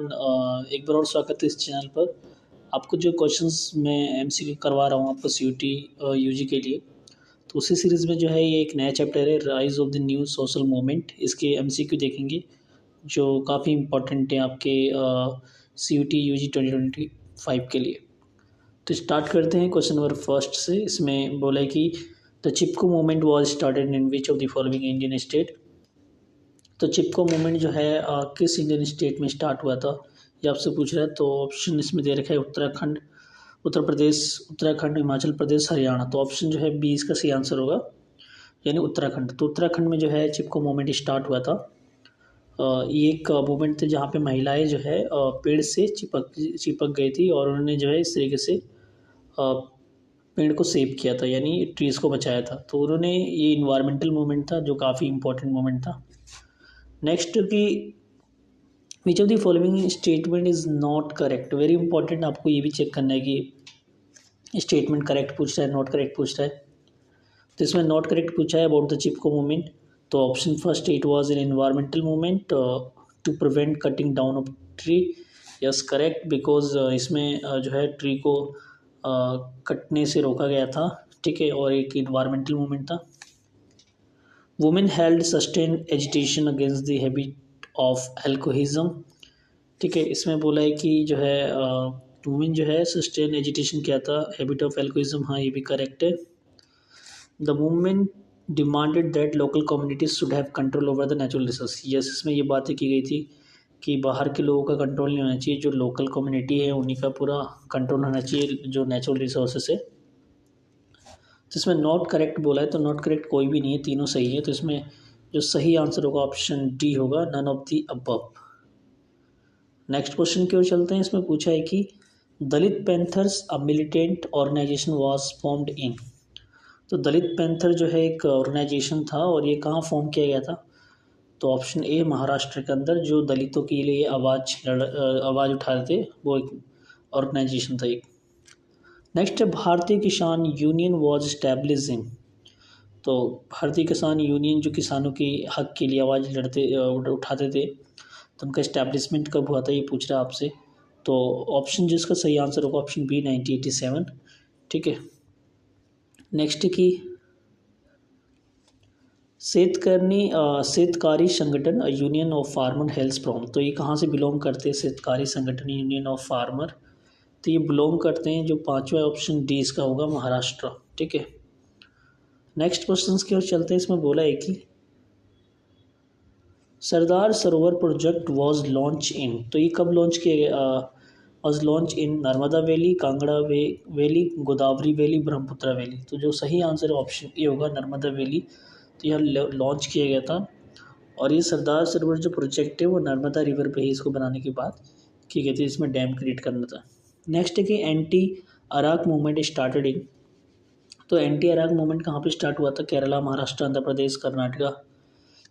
Everyone, एक बार और स्वागत है इस चैनल पर। आपको जो क्वेश्चंस मैं एमसीक्यू करवा रहा हूँ आपको सीयूटी यूजी के लिए, तो उसी सीरीज़ में जो है ये एक नया चैप्टर है, rise of the new social movement. इसके एमसीक्यू देखेंगे जो काफ़ी इंपॉर्टेंट है आपके सीयूटी यूजी 2025 के लिए। तो स्टार्ट करते हैं क्वेश्चन नंबर फर्स्ट से। इसमें बोला है कि the Chipko movement was started in which of the following Indian state. तो चिपको मूवमेंट जो है किस इंडियन स्टेट में स्टार्ट हुआ था, ये आपसे पूछ रहा है। तो ऑप्शन इसमें दे रखा है उत्तराखंड, उत्तर प्रदेश, उत्तराखंड, हिमाचल प्रदेश, हरियाणा। तो ऑप्शन जो है बी इसका सही आंसर होगा, यानी उत्तराखंड। तो उत्तराखंड में जो है चिपको मूवमेंट स्टार्ट हुआ था। ये एक मूवमेंट थे जहाँ पे महिलाएं जो है पेड़ से चिपक गई थी और उन्होंने जो है इस तरीके से पेड़ को सेव किया था, यानी ट्रीज़ को बचाया था। तो उन्होंने ये इन्वायरमेंटल मूवमेंट था जो काफ़ी इंपॉर्टेंट मूवमेंट था। नेक्स्ट कि which of the following statement is not correct. Very important, आपको ये भी चेक करना है कि स्टेटमेंट करेक्ट पूछ रहा है नॉट करेक्ट पूछ रहा है। तो इसमें नॉट करेक्ट पूछा है अबाउट द चिपको मूवमेंट। तो option first, it was an environmental movement to prevent cutting down of tree. Yes correct, because इसमें जो है ट्री को कटने से रोका गया था, ठीक है, और एक इन्वायरमेंटल मूवमेंट था। Women held sustain agitation against the habit of alcoholism, ठीक है। इसमें बोला है कि जो है वुमेन जो है सस्टेन एजिटेशन किया था हैबिट ऑफ एल्कोहिज्म। हाँ, ये भी करेक्ट है। The movement demanded that local communities should have control over the natural resource. Yes, इसमें ये बातें की गई थी कि बाहर के लोगों का कंट्रोल नहीं होना चाहिए, जो लोकल कम्युनिटी है उन्हीं का पूरा कंट्रोल होना चाहिए जो नेचुरल रिसोर्सेस है। तो इसमें नॉट करेक्ट बोला है, तो नॉट करेक्ट कोई भी नहीं है, तीनों सही है। तो इसमें जो सही आंसर होगा ऑप्शन डी होगा, none of the above. Next question की ओर चलते हैं। इसमें पूछा है कि Dalit Panthers a militant organisation was formed in. तो दलित पैंथर जो है एक ऑर्गेनाइजेशन था और ये कहाँ फॉर्म किया गया था। तो ऑप्शन ए महाराष्ट्र के अंदर, जो दलितों के लिए आवाज़ उठा रहे थे, वो एक ऑर्गेनाइजेशन था एक। नेक्स्ट है भारतीय किसान यूनियन वॉज एस्टैब्लिश इन। तो भारतीय किसान यूनियन जो किसानों के हक के लिए आवाज़ उठाते थे, तो उनका इस्टेब्लिशमेंट कब हुआ था, ये पूछ रहा है आपसे। तो ऑप्शन जिसका सही आंसर होगा ऑप्शन बी 1987, ठीक है। नेक्स्ट की शेतकारी संगठन यूनियन ऑफ फार्मर हेल्स फ्रॉम। तो ये कहाँ से बिलोंग करते हैं शेतकारी संगठन यूनियन ऑफ फार्मर। तो ये बिलोंग करते हैं, जो पांचवा ऑप्शन डी इसका होगा, महाराष्ट्र, ठीक है। नेक्स्ट क्वेश्चन की ओर चलते हैं। इसमें बोला है कि Sardar Sarovar project was launch in. तो ये कब लॉन्च किया गया, was launch in Narmada valley, Kangra valley, Godavari valley, Brahmaputra valley. तो जो सही आंसर ऑप्शन ए होगा, नर्मदा वैली। तो यह लॉन्च किया गया था और ये सरदार सरोवर जो प्रोजेक्ट है वो नर्मदा रिवर पे ही इसको बनाने की बात की गई थी, इसमें डैम क्रिएट करना था। नेक्स्ट है कि एंटी अराक मूवमेंट स्टार्टेड इन। तो एंटी अराक मूवमेंट कहाँ पे स्टार्ट हुआ था, केरला, महाराष्ट्र, आंध्र प्रदेश, कर्नाटका।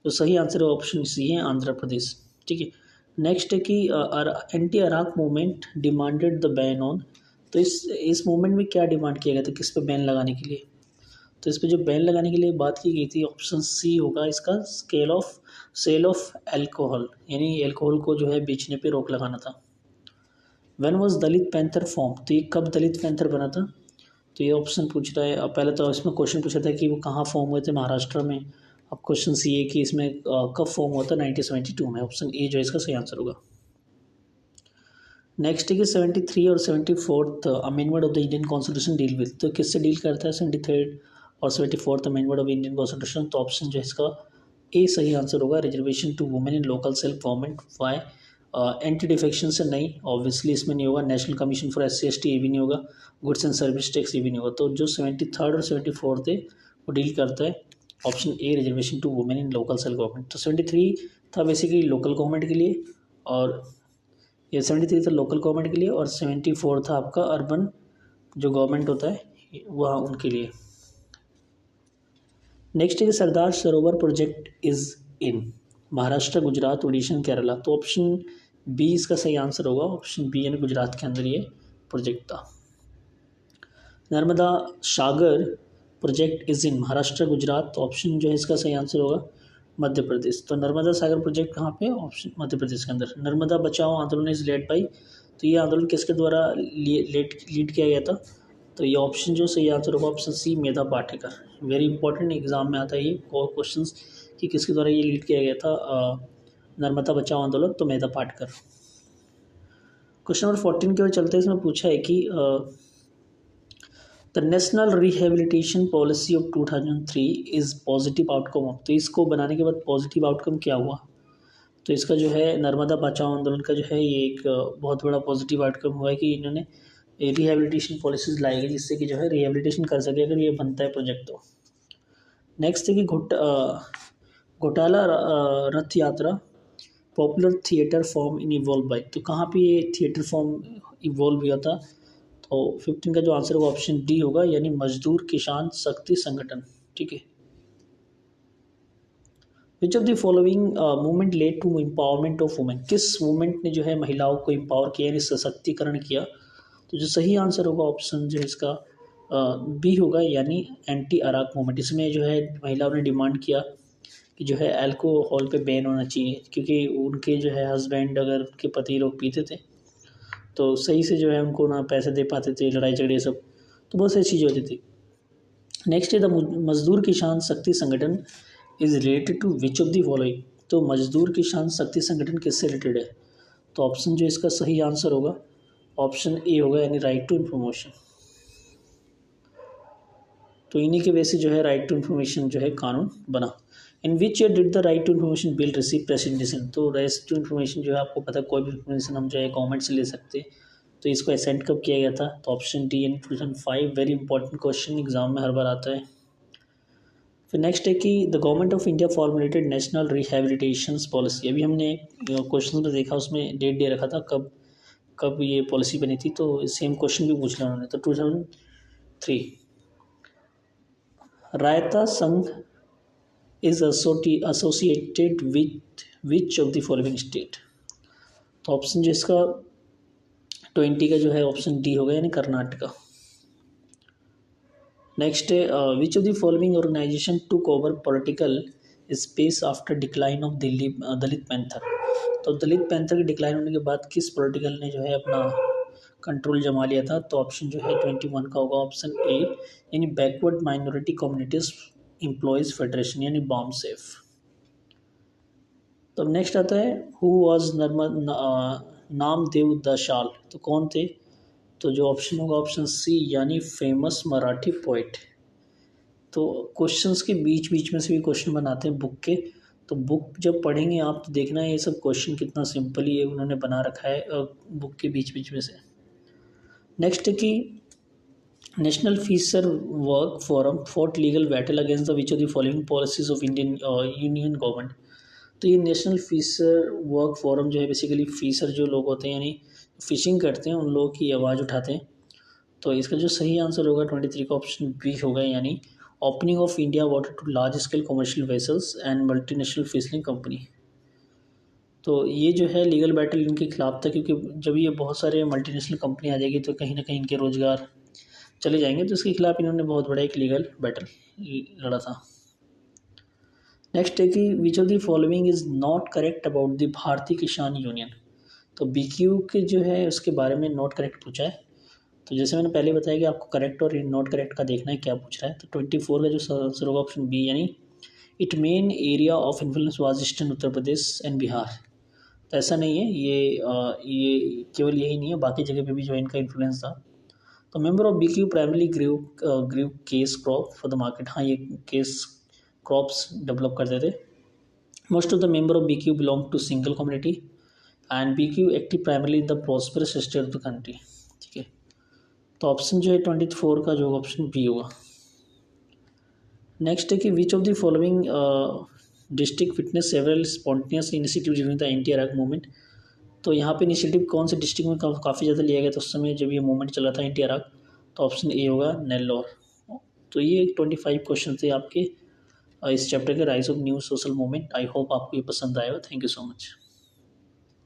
तो सही आंसर है ऑप्शन सी है, आंध्र प्रदेश, ठीक है। नेक्स्ट है कि anti अराक movement demanded the ban on. तो इस मूवमेंट में क्या डिमांड किया गया था, किस पे बैन लगाने के लिए। तो इस पे जो बैन लगाने के लिए बात की गई थी, ऑप्शन सी होगा इसका, सेल ऑफ एल्कोहल, यानी एल्कोहल को जो है बेचने पे रोक लगाना था। When was Dalit panther form. तो ये कब दलित पैंथर बना था। तो ये ऑप्शन पूछ रहा है, पहले तो इसमें क्वेश्चन पूछा था कि वो कहाँ फॉर्म हुए थे, महाराष्ट्र में। अब क्वेश्चन सी है कि इसमें कब फॉर्म हुआ था, 1972 में। ऑप्शन ए जो है इसका सही आंसर होगा। नेक्स्ट है कि 73 और 74th amendment of the Indian constitution deal with. तो किससे डील करता है 73rd और 74th amendment of Indian constitution. तो ऑप्शन जो है इसका ए सही आंसर होगा, reservation to women in local self government. Why, anti defection से नहीं, ऑब्वियसली इसमें नहीं होगा। नेशनल कमीशन फॉर SC/ST ये भी नहीं होगा। गुड्स एंड सर्विस टैक्स ये भी नहीं होगा। तो जो 73rd और 74th है वो डील करता है option A, reservation to women in local self government. तो 73 था बेसिकली लोकल गवर्नमेंट के लिए, और ये 73 था लोकल गवर्नमेंट के लिए, और 74 था आपका अर्बन जो गवर्नमेंट होता है वहाँ उनके लिए। नेक्स्ट है Sardar Sarovar project is in Maharashtra, Gujarat, Orissa, Kerala. तो ऑप्शन बी इसका सही आंसर होगा, ऑप्शन बी यानी गुजरात के अंदर ये प्रोजेक्ट था। Narmada Sagar project is in Maharashtra, Gujarat. तो ऑप्शन जो है इसका सही आंसर होगा मध्य प्रदेश। तो नर्मदा सागर प्रोजेक्ट कहाँ पे? ऑप्शन मध्य प्रदेश के अंदर। नर्मदा बचाओ आंदोलन इज लेड बाई, तो ये आंदोलन किसके द्वारा लीड किया गया था? तो ये ऑप्शन जो सही आंसर होगा ऑप्शन सी, मेधा पाटेकर। वेरी इंपॉर्टेंट एग्जाम में आता है ये क्वेश्चन कि किसके द्वारा ये लीड किया गया था नर्मदा बचाओ आंदोलन, तो मेधा पाटेकर। क्वेश्चन नंबर 14 की ओर चलते हैं। इसमें पूछा है कि the national rehabilitation policy of 2003 is positive outcome of, तो इसको बनाने के बाद पॉजिटिव आउटकम क्या हुआ? तो इसका जो है नर्मदा बचाओ आंदोलन का जो है ये एक बहुत बड़ा पॉजिटिव आउटकम हुआ है कि इन्होंने रिहेबिलिटेशन पॉलिसीज लाई गई जिससे कि जो है रिहेबिलिटेशन कर सके अगर ये बनता है प्रोजेक्ट तो। नेक्स्ट है कि घोटाला रथ यात्रा popular theatre form in evolve bye, तो कहाँ पे ये थिएटर फॉर्म इवॉल्व हुआ था? तो 15 का जो आंसर होगा ऑप्शन डी होगा, यानी मजदूर किसान शक्ति संगठन। ठीक है। Which of the following movement led to empowerment of women, किस मूवमेंट ने जो है महिलाओं को एम्पावर किया यानी सशक्तिकरण किया? तो जो सही आंसर होगा ऑप्शन जो इसका बी होगा, यानी एंटी अराक मूवमेंट। इसमें जो है महिलाओं ने डिमांड किया कि जो है अल्कोहल पे बैन होना चाहिए, क्योंकि उनके जो है हस्बैंड अगर उनके पति लोग पीते थे तो सही से जो है उनको ना पैसे दे पाते थे, लड़ाई झगड़े सब, तो बहुत सारी चीज़ें होती थी। नेक्स्ट है द मजदूर Kisan Shakti Sangathan is related to which of the following, तो मजदूर किसान शक्ति संगठन किससे रिलेटेड है? तो ऑप्शन जो इसका सही आंसर होगा ऑप्शन ए होगा, यानी राइट टू इन्फॉर्मेशन। तो इन्हीं के वजह से जो है राइट टू इन्फॉर्मेशन जो है कानून बना। In which year did the right to information bill receive presidential, तो राइट टू इन्फॉर्मेशन जो है आपको पता है कोई भी इन्फॉर्मेशन हम जो है गवर्नमेंट से ले सकते हैं, तो इसको असेंट कब किया गया था? तो ऑप्शन डी यानी 2005। वेरी इंपॉर्टेंट क्वेश्चन एग्जाम में हर बार आता है। फिर नेक्स्ट है कि the government of India formulated national rehabilitation policy, अभी हमने क्वेश्चन में देखा उसमें डेट दे रखा था कब कब ये पॉलिसी बनी थी, तो सेम क्वेश्चन भी पूछ लिया उन्होंने। तो 2003। रायता संघ is associated with which of the following state, तो ऑप्शन जो इसका 20 का जो है ऑप्शन डी होगा, यानी कर्नाटका। नेक्स्ट है which of the following organisation took over political space after decline of Delhi Dalit Panther, तो दलित पैंथर के डिक्लाइन होने के बाद किस पॉलिटिकल ने जो है अपना कंट्रोल जमा लिया था? तो ऑप्शन जो है 21 का होगा ऑप्शन ए, यानी backward minority communities employees federation, यानी बॉम सेफ। तो नेक्स्ट आता है हु वाज नामदेव दशाल, तो कौन थे? तो जो ऑप्शन होगा ऑप्शन सी, यानी फेमस मराठी पोइट। तो क्वेश्चंस के बीच बीच में से भी क्वेश्चन बनाते हैं बुक के, तो बुक जब पढ़ेंगे आप तो देखना ये सब क्वेश्चन कितना सिंपल ही उन्होंने बना रखा है बुक के बीच बीच में से। नेक्स्ट है कि national fisher work forum fought legal battle against the which of the following policies of Indian union government, तो ये नेशनल फिशर वर्क फोरम जो है बेसिकली फिशर जो लोग होते हैं यानी फिशिंग करते हैं उन लोगों की आवाज़ उठाते हैं। तो इसका जो सही आंसर होगा 23 का ऑप्शन बी होगा, यानी opening of India water to large scale commercial vessels and multinational fishing company. तो ये जो है लीगल बैटल इनके खिलाफ था, क्योंकि जब ये बहुत सारे मल्टीनेशनल कंपनी आ जाएगी तो कहीं ना कहीं इनके रोजगार चले जाएंगे, तो इसके खिलाफ इन्होंने बहुत बड़ा एक लीगल बैटल लड़ा था। नेक्स्ट है कि which of the following is not correct about the भारतीय किसान यूनियन, तो BQ के जो है उसके बारे में नॉट करेक्ट पूछा है। तो जैसे मैंने पहले बताया कि आपको करेक्ट और नॉट करेक्ट का देखना है क्या पूछ रहा है। तो 24 का जो आंसर होगा ऑप्शन बी, यानी it main area of influence was eastern Uttar Pradesh and Bihar. तो ऐसा नहीं है, ये केवल यही नहीं है, बाकी जगह पे भी जो इनका इन्फ्लुएंस था। तो member of BQ primarily grew cash crop for the market, हाँ ये केस क्रॉप्स डेवलप करते थे। Most of the member of BQ belong to single community and BQ active primarily in the prosperous state of the country. ठीक है, तो option जो है 24 का जो ऑप्शन बी होगा। नेक्स्ट है कि which of the following district witnessed several spontaneous initiative during the anti arrack movement, तो यहाँ पे इनिशिएटिव कौन से डिस्ट्रिक्ट में काफ़ी ज़्यादा लिया गया था उस समय जब ये मूवमेंट चला था एंटी अरैक? तो ऑप्शन ए होगा नेल्लौर। तो ये 25 क्वेश्चन थे आपके इस चैप्टर के rise of new social movement. I hope आपको ये पसंद आएगा। Thank you so much.